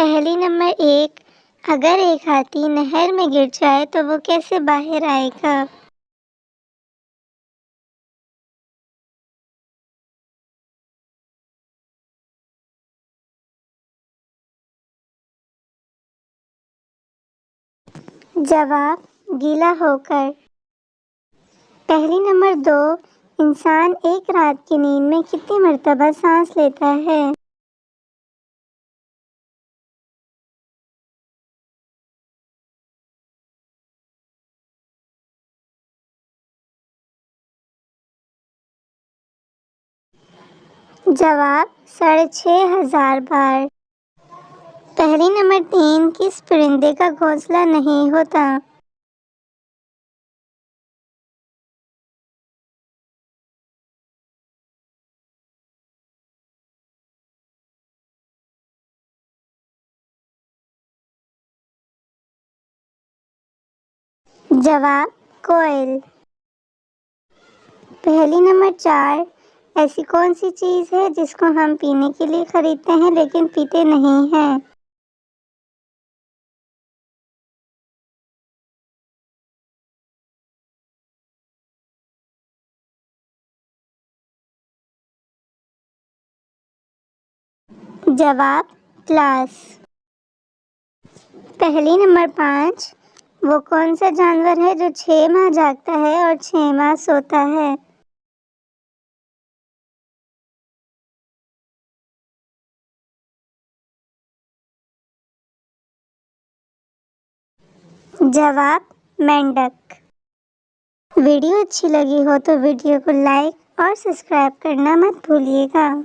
पहेली नंबर 1। अगर एक हाथी नहर में गिर जाए तो वो कैसे बाहर आएगा? जवाब, गीला होकर। पहेली नंबर 2। इंसान एक रात की नींद में कितनी मर्तबा सांस लेता है? जवाब, 6,500 बार। पहेली नंबर 3। किस परिंदे का घोंसला नहीं होता? जवाब, कोयल। पहेली नंबर 4। ऐसी कौन सी चीज़ है जिसको हम पीने के लिए खरीदते हैं लेकिन पीते नहीं हैं? जवाब, ग्लास। पहेली नंबर 5। वो कौन सा जानवर है जो 6 माह जागता है और 6 माह सोता है? जवाब, मेंढक। वीडियो अच्छी लगी हो तो वीडियो को लाइक और सब्सक्राइब करना मत भूलिएगा।